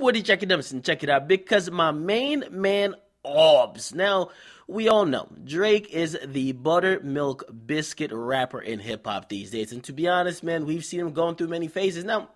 Woody Check It Dempson. Check it out because my main man Orbs. Now, we all know Drake is the buttermilk biscuit rapper in hip hop these days. And to be honest, man, we've seen him going through many phases. Now,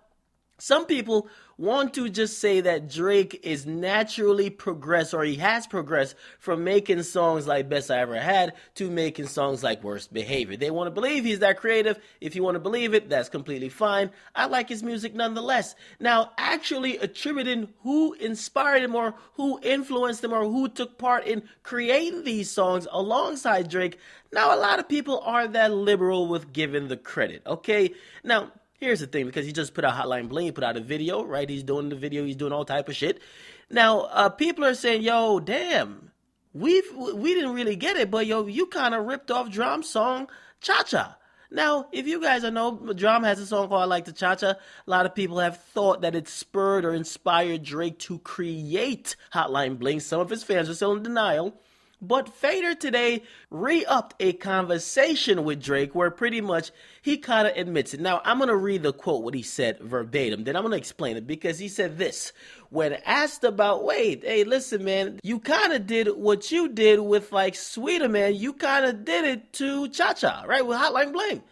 some people want to just say that Drake is naturally progressed, or he has progressed from making songs like Best I Ever Had to making songs like Worst Behavior. They want to believe he's that creative. If you want to believe it, that's completely fine. I like his music nonetheless. Now, actually attributing who inspired him or who influenced him or who took part in creating these songs alongside Drake, now a lot of people aren't that liberal with giving the credit, okay? Now, here's the thing, because he just put out Hotline Bling, he put out a video, right? He's doing the video, he's doing all type of shit. Now, people are saying, yo, damn, we didn't really get it, but yo, you kind of ripped off Drum's song, Cha Cha. Now, if you guys don't know, Drum has a song called I Like the Cha Cha. A lot of people have thought that it spurred or inspired Drake to create Hotline Bling. Some of his fans are still in denial. But Fader today re-upped a conversation with Drake where pretty much he kind of admits it. Now, I'm going to read the quote, what he said verbatim, then I'm going to explain it because he said this. When asked about, wait, hey, listen, man, you kind of did what you did with like Sweeter, man. You kind of did it to Cha Cha, right, with Hotline Bling.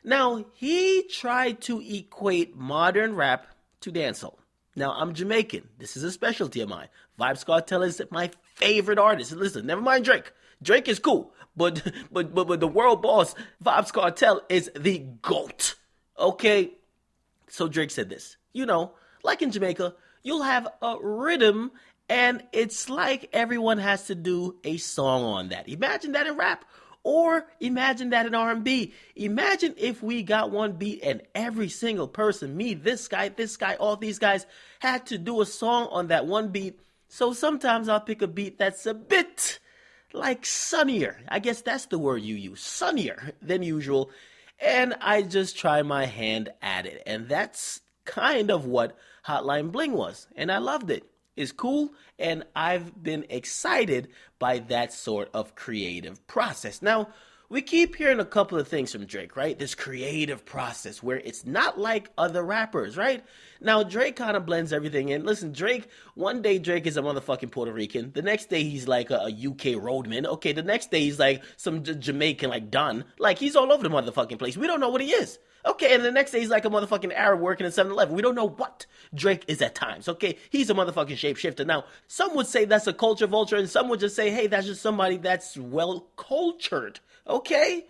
Now, he tried to equate modern rap to dancehall. Now, I'm Jamaican. This is a specialty of mine. Vybz Kartel is my favorite artist. Listen, never mind Drake. Drake is cool, but the world boss, Vybz Kartel, is the GOAT. Okay? So Drake said this. You know, like in Jamaica, you'll have a rhythm, and it's like everyone has to do a song on that. Imagine that in rap. Or imagine that in R&B. Imagine if we got one beat and every single person, me, this guy, all these guys, had to do a song on that one beat. So sometimes I'll pick a beat that's a bit like sunnier. I guess that's the word you use, sunnier than usual. And I just try my hand at it. And that's kind of what Hotline Bling was. And I loved it. It's cool, and I've been excited by that sort of creative process. Now, we keep hearing a couple of things from Drake, right? This creative process where it's not like other rappers, right? Now, Drake kind of blends everything in. Listen, Drake, one day Drake is a motherfucking Puerto Rican. The next day he's like a UK roadman. Okay, the next day he's like some Jamaican like Don. Like, he's all over the motherfucking place. We don't know what he is. Okay, and the next day he's like a motherfucking Arab working at 7-Eleven. We don't know what Drake is at times, okay? He's a motherfucking shapeshifter. Now, some would say that's a culture vulture, and some would just say, hey, that's just somebody that's well-cultured, okay?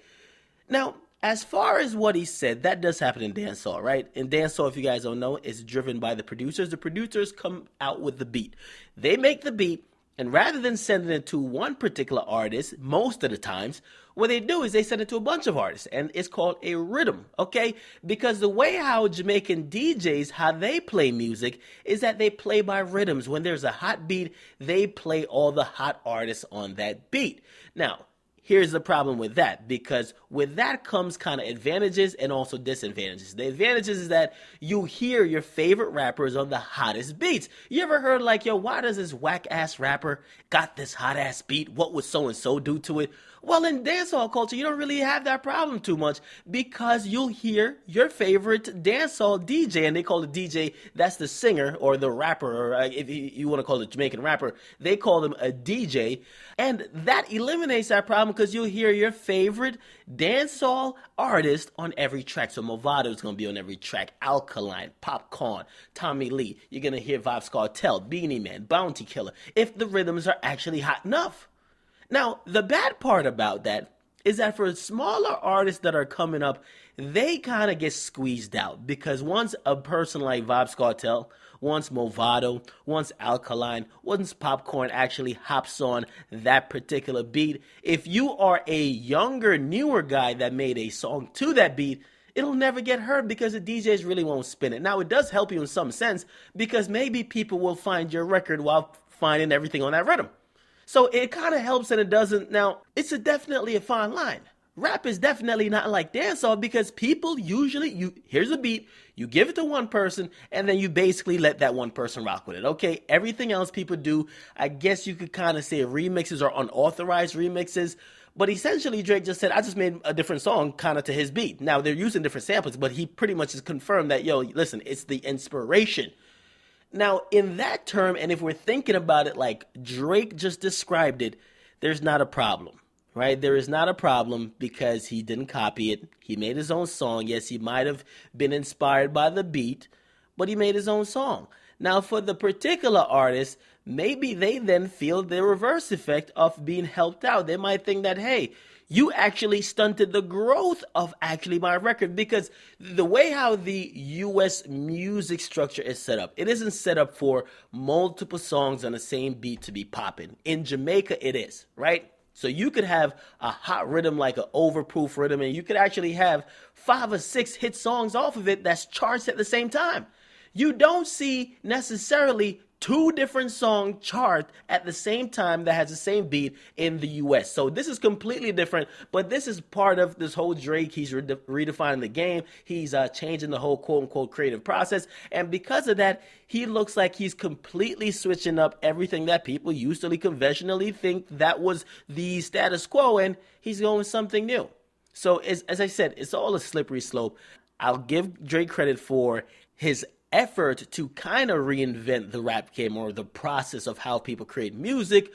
Now, as far as what he said, that does happen in dancehall, right? In dancehall, if you guys don't know, it's driven by the producers. The producers come out with the beat. They make the beat, and rather than sending it to one particular artist, most of the times, what they do is they send it to a bunch of artists, and it's called a rhythm, okay? Because the way how Jamaican DJs, how they play music, is that they play by rhythms. When there's a hot beat, they play all the hot artists on that beat. Now, here's the problem with that, because with that comes kind of advantages and also disadvantages. The advantages is that you hear your favorite rappers on the hottest beats. You ever heard like, yo, why does this whack-ass rapper got this hot-ass beat? What would so-and-so do to it? Well, in dancehall culture, you don't really have that problem too much because you'll hear your favorite dancehall DJ, and they call it DJ, that's the singer or the rapper, or if you want to call it Jamaican rapper, they call them a DJ, and that eliminates that problem because you'll hear your favorite dancehall artist on every track. So Movado is going to be on every track, Alkaline, Popcorn, Tommy Lee, you're going to hear Vybz Kartel, Beanie Man, Bounty Killer, if the rhythms are actually hot enough. Now, the bad part about that is that for smaller artists that are coming up, they kind of get squeezed out because once a person like Vybz Kartel, once Movado, once Alkaline, once Popcorn actually hops on that particular beat, if you are a younger, newer guy that made a song to that beat, it'll never get heard because the DJs really won't spin it. Now, it does help you in some sense because maybe people will find your record while finding everything on that rhythm. So it kind of helps and it doesn't. Now, it's definitely a fine line. Rap is definitely not like dancehall because people usually, here's a beat, you give it to one person, and then you basically let that one person rock with it, okay? Everything else people do, I guess you could kind of say remixes or unauthorized remixes, but essentially Drake just said, I just made a different song kind of to his beat. Now, they're using different samples, but he pretty much has confirmed that, yo, listen, it's the inspiration. Now, in that term, and if we're thinking about it like Drake just described it, there's not a problem, right? There is not a problem because he didn't copy it. He made his own song. Yes, he might have been inspired by the beat, but he made his own song. Now, for the particular artist, maybe they then feel the reverse effect of being helped out. They might think that, hey, you actually stunted the growth of actually my record, because the way how the US music structure is set up, it isn't set up for multiple songs on the same beat to be popping. In Jamaica, it is, right? So you could have a hot rhythm like an overproof rhythm, and you could actually have 5 or 6 hit songs off of it that's charts at the same time. You don't see necessarily 2 different songs chart at the same time that has the same beat in the US. So this is completely different, but this is part of this whole Drake. He's redefining the game. He's changing the whole quote unquote creative process. And because of that, he looks like he's completely switching up everything that people usually conventionally think that was the status quo, and he's going with something new. So as I said, it's all a slippery slope. I'll give Drake credit for his effort to kind of reinvent the rap game or the process of how people create music,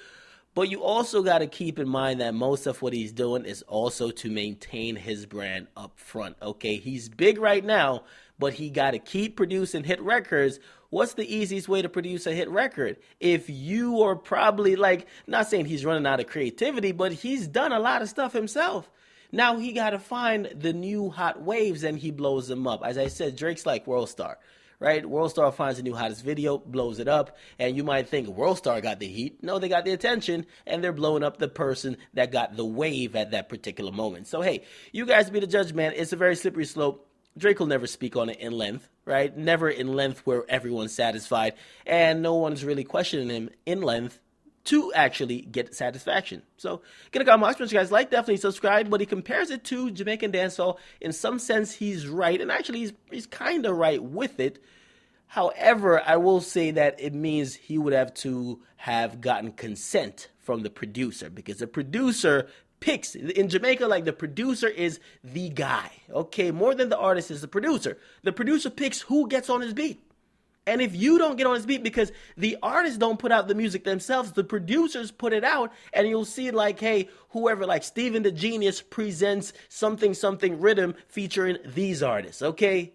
but you also got to keep in mind that most of what he's doing is also to maintain his brand up front. Okay, he's big right now, but he got to keep producing hit records. What's the easiest way to produce a hit record? If you are probably like, not saying he's running out of creativity, but he's done a lot of stuff himself. Now he got to find the new hot waves and he blows them up. As I said, Drake's like World Star. Right? World Star finds the new hottest video, blows it up, and you might think World Star got the heat. No, they got the attention, and they're blowing up the person that got the wave at that particular moment. So, hey, you guys be the judge, man. It's a very slippery slope. Drake will never speak on it in length, right? Never in length where everyone's satisfied, and no one's really questioning him in length to actually get satisfaction. So get a comment, you guys like, definitely subscribe. But he compares it to Jamaican dancehall. In some sense, he's right, and actually he's kind of right with it. However, I will say that it means he would have to have gotten consent from the producer, because the producer picks. In Jamaica, like, the producer is the guy, okay? More than the artist is the producer. The producer picks who gets on his beat. And if you don't get on his beat, because the artists don't put out the music themselves, the producers put it out, and you'll see like, hey, whoever, like Steven the Genius presents something rhythm featuring these artists, okay?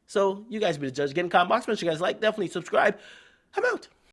So you guys be the judge. Get in the comment box, make sure you guys like, definitely subscribe. I'm out.